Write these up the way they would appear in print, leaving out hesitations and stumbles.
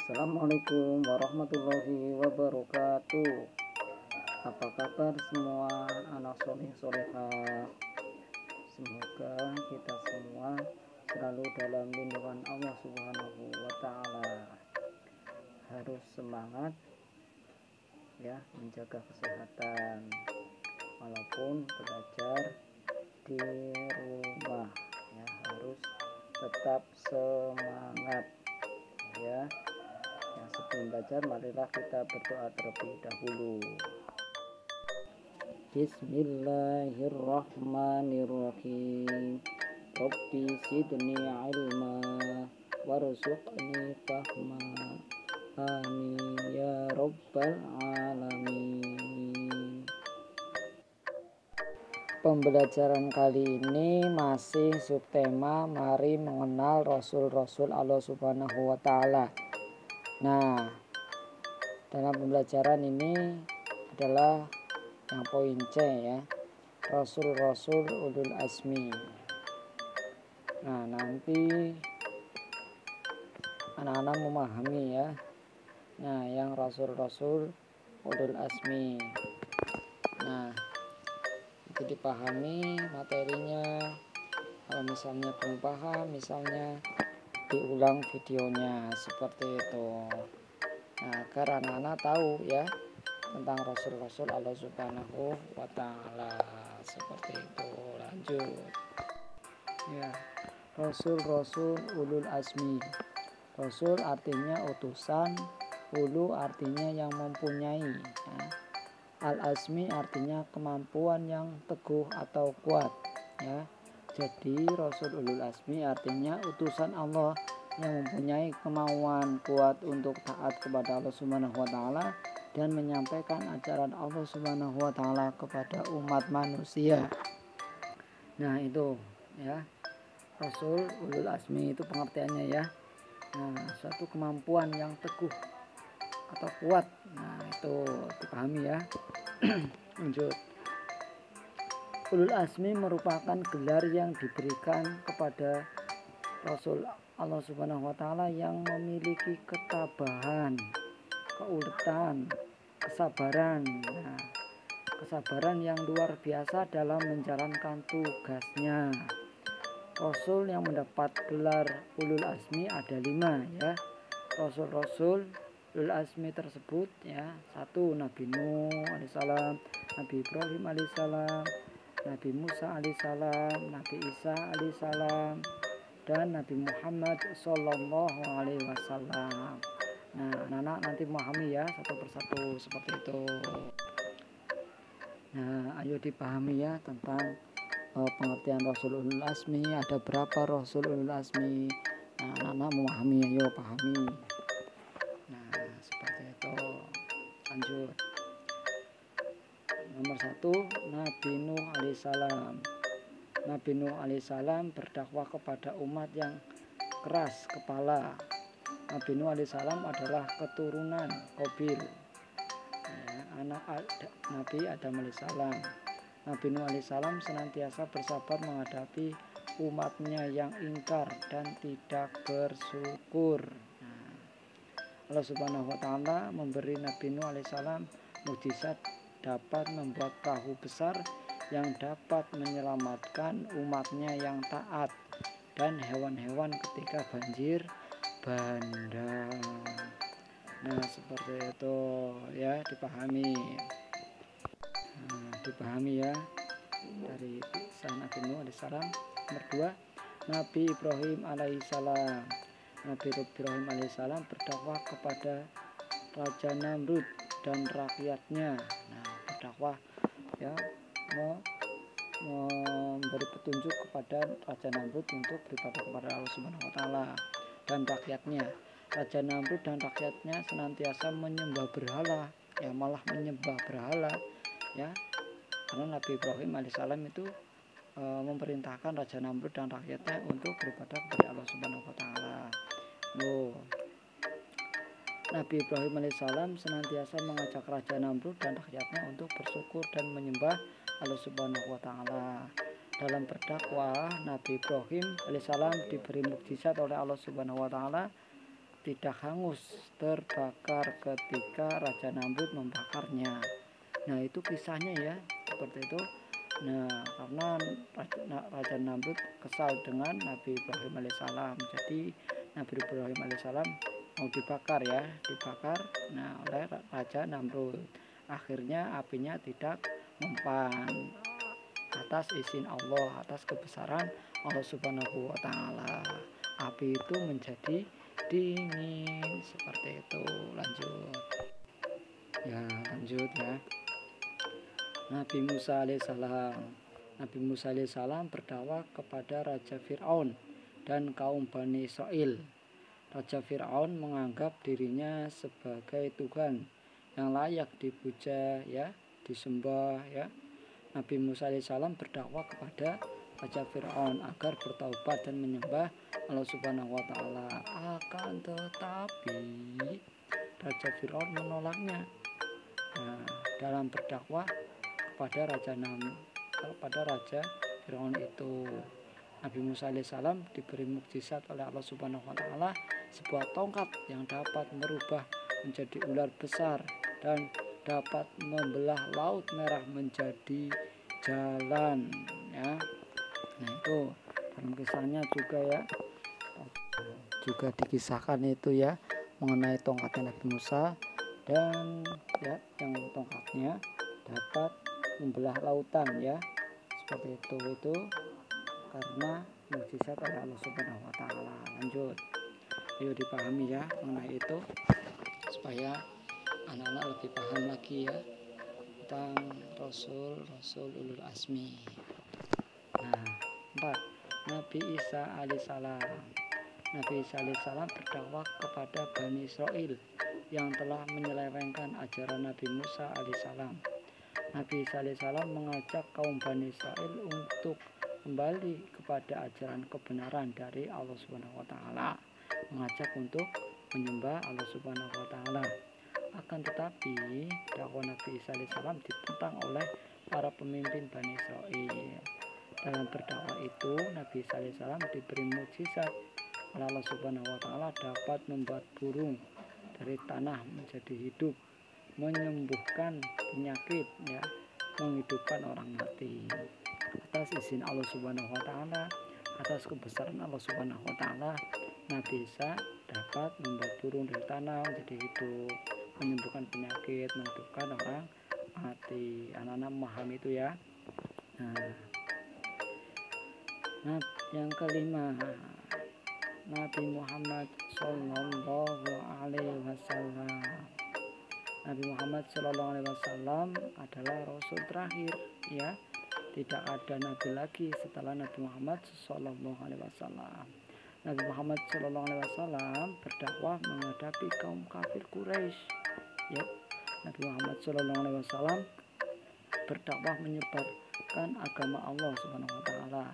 Assalamualaikum warahmatullahi wabarakatuh. Apa kabar semua anak soleh solehah? Semoga kita semua selalu dalam lindungan Allah Subhanahu wa Ta'ala. Harus semangat ya, menjaga kesehatan walaupun belajar di rumah ya, harus tetap semangat ya. Sebelum belajar, marilah kita berdoa terlebih dahulu. Bismillahirrahmanirrahim. Rabbi zidni ilma warzuqni fahma. Amin ya rabbal alamin. Pembelajaran kali ini masih subtema mari mengenal Rasul-Rasul Allah Subhanahu wa Ta'ala. Nah, dalam pembelajaran ini adalah yang poin C ya, Rasul-Rasul Ulul Azmi. Nah, nanti anak-anak memahami ya. Nah, yang Rasul-Rasul Ulul Azmi. Nah, itu dipahami materinya. Kalau misalnya belum paham, misalnya diulang videonya seperti itu. Nah, agar anak-anak tahu ya tentang Rasul-Rasul Allah Subhanahu wa Ta'ala seperti itu. Lanjut ya, Rasul-Rasul Ulul Azmi. Rasul artinya utusan, ulu artinya yang mempunyai ya. Al-Azmi artinya kemampuan yang teguh atau kuat ya. Jadi Rasul Ulul Azmi artinya utusan Allah yang mempunyai kemauan kuat untuk taat kepada Allah Subhanahu wa Ta'ala dan menyampaikan ajaran Allah Subhanahu wa Ta'ala kepada umat manusia. Nah, itu ya, Rasul Ulul Azmi itu pengertiannya ya. Nah, suatu kemampuan yang teguh atau kuat. Nah, itu dipahami ya. Lanjut. Ulul Azmi merupakan gelar yang diberikan kepada Rasul Allah Subhanahu wa Ta'ala yang memiliki ketabahan, keuletan, kesabaran. Nah, kesabaran yang luar biasa dalam menjalankan tugasnya. Rasul yang mendapat gelar Ulul Azmi ada 5 ya. Rasul-Rasul Ulul Azmi tersebut ya, 1 Nabi Nuh alaihissalam, Nabi Ibrahim alaihissalam, Nabi Musa alaihissalam, Nabi Isa alaihissalam, dan Nabi Muhammad sallallahu alaihi wasallam. Nah, anak-anak nanti memahami ya satu persatu seperti itu. Nah, ayo dipahami ya tentang pengertian Rasul Ulul Azmi. Ada berapa Rasul Ulul Azmi? Nah, anak-anak memahami, ayo pahami. Nah, seperti itu. Lanjut. Nomor 1, Nabi Nuh alaihissalam. Nabi Nuh alaihissalam berdakwah kepada umat yang keras kepala. Nabi Nuh alaihissalam adalah keturunan Qabil ya, anak Nabi Adam alaihissalam. Nabi Nuh alaihissalam senantiasa bersabar menghadapi umatnya yang ingkar dan tidak bersyukur. Nah, Allah Subhanahu wa Ta'ala memberi Nabi Nuh alaihissalam mukjizat dapat membuat perahu besar yang dapat menyelamatkan umatnya yang taat dan hewan-hewan ketika banjir bandang. Nah, seperti itu ya, dipahami. Nah, dipahami ya dari kisah Nabi Nuh alaihissalam. Nomor 2, Nabi Ibrahim alaihissalam. Nabi Ibrahim alaihissalam berdakwah kepada Raja Namrud dan rakyatnya. Nah, berdakwah ya, memberi petunjuk kepada Raja Namrud untuk beribadah kepada Allah Subhanahu wa Ta'ala dan rakyatnya. Raja Namrud dan rakyatnya senantiasa menyembah berhala, ya malah menyembah berhala ya. Karena Nabi Ibrahim alaihissalam itu memerintahkan Raja Namrud dan rakyatnya untuk beribadah kepada Allah Subhanahu wa Ta'ala. Nabi Ibrahim alaihissalam senantiasa mengajak Raja Namrud dan rakyatnya untuk bersyukur dan menyembah Allah Subhanahu wa Ta'ala. Dalam berdakwah, Nabi Ibrahim alaihissalam diberi mukjizat oleh Allah Subhanahu wa Ta'ala tidak hangus terbakar ketika Raja Namrud membakarnya. Nah itu kisahnya ya, seperti itu. Nah karena Raja Namrud kesal dengan Nabi Ibrahim alaihissalam, jadi Nabi Ibrahim alaihissalam mau dibakar ya, dibakar oleh Raja Namrud. Akhirnya apinya tidak mempan atas izin Allah, atas kebesaran Allah Subhanahu wa taala. Api itu menjadi dingin, seperti itu. Lanjut ya. Nabi Musa alaihissalam berdakwah kepada Raja Fir'aun dan kaum Bani Israel. Raja Fir'aun menganggap dirinya sebagai Tuhan yang layak dipuja ya, disembah ya. Nabi Musa alaihissalam berdakwah kepada Raja Fir'aun agar bertaubat dan menyembah Allah Subhanahu wa taala. Akan tetapi Raja Fir'aun menolaknya. Nah, dalam berdakwah kepada Raja Fir'aun itu, Nabi Musa alaihissalam diberi mukjizat oleh Allah Subhanahu wa taala, sebuah tongkat yang dapat merubah menjadi ular besar dan dapat membelah laut merah menjadi jalan ya. Nah itu dalam kisahnya juga ya, juga dikisahkan itu ya, mengenai tongkatnya Nabi Musa dan ya, yang tongkatnya dapat membelah lautan ya, seperti itu karena mukjizat oleh Allah Subhanahu wa taala. Lanjut, ayo dipahami ya mengenai itu supaya anak-anak lebih paham lagi ya tentang Rasul ulul asmi. Nah, 4. Nabi Isa alaihissalam berdakwah kepada Bani Israel yang telah menyelewengkan ajaran Nabi Musa alaihissalam. Nabi Isa alaihissalam mengajak kaum Bani Israel untuk kembali kepada ajaran kebenaran dari Allah Subhanahu wa taala, mengajak untuk menyembah Allah Subhanahu wa taala. Akan tetapi dakwah Nabi Isa alaihissalam ditentang oleh para pemimpin Bani Israel. Dalam berdakwah itu Nabi Isa alaihissalam diberi mukjizat oleh Allah Subhanahu wa taala, dapat membuat burung dari tanah menjadi hidup, menyembuhkan penyakit ya, menghidupkan orang mati. Atas izin Allah Subhanahu wa taala, atas kebesaran Allah Subhanahu wa taala, Nabi Isa dapat membuat burung dari tanah menjadi hidup, menyembuhkan penyakit, menghidupkan orang mati. Anak-anak memahami itu ya. Nah, yang kelima, Nabi Muhammad Sallallahu Alaihi Wasallam. Nabi Muhammad Sallallahu Alaihi Wasallam adalah Rasul terakhir ya. Tidak ada nabi lagi setelah Nabi Muhammad Sallallahu Alaihi Wasallam. Nabi Muhammad Sallallahu Alaihi Wasallam berdakwah menghadapi kaum kafir Quraisy. Ya, Nabi Muhammad Sallallahu Alaihi Wasallam berdakwah menyebarkan agama Allah Subhanahu Wa Taala,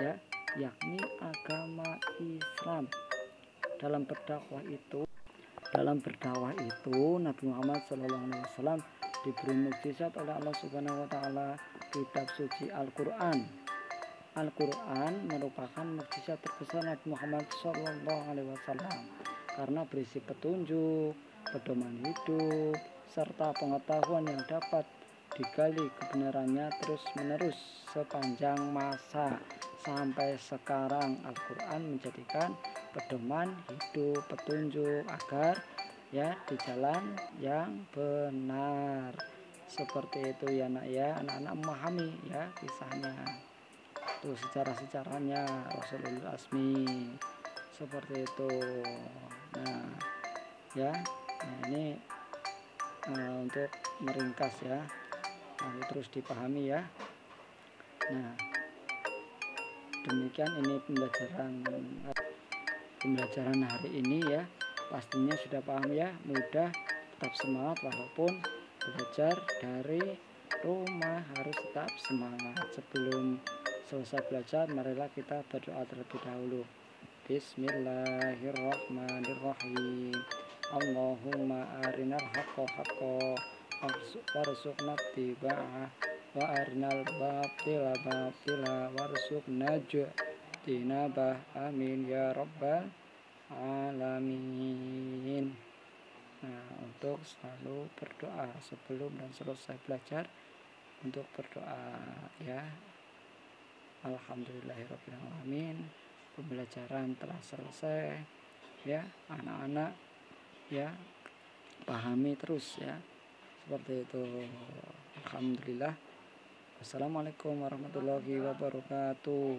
ya, yakni agama Islam. Dalam berdakwah itu Nabi Muhammad Sallallahu Alaihi Wasallam diberi mukjizat oleh Allah Subhanahu Wa Taala, kitab suci Al-Quran. Al-Quran merupakan mukjizat terbesar Nabi Muhammad Sallallahu Alaihi Wasallam karena berisi petunjuk, pedoman hidup, serta pengetahuan yang dapat digali kebenarannya terus-menerus sepanjang masa sampai sekarang. Al-Quran menjadikan pedoman hidup, petunjuk agar ya di jalan yang benar. Seperti itu ya nak ya, anak-anak memahami ya kisahnya. Itu sejarah-sejarahnya Rasulullah Asmi seperti itu. Nah ya, ini untuk meringkas ya, terus dipahami ya. Nah demikian ini pembelajaran hari ini ya. Pastinya sudah paham ya, mudah, tetap semangat walaupun belajar dari rumah, harus tetap semangat. Sebelum selesai belajar, marilah kita berdoa terlebih dahulu. Bismillahirrahmanirrahim. Allahumma arinal haqqa haqqa warzuqna ittiba'ah wa arinal batila batila warzuqna ijtinabah. Amin ya rabbal alamin. selalu berdoa sebelum dan selesai belajar, untuk berdoa ya. Alhamdulillahirabbil alamin, pembelajaran telah selesai ya anak-anak ya, pahami terus ya, seperti itu. Alhamdulillah. Wassalamualaikum warahmatullahi wabarakatuh.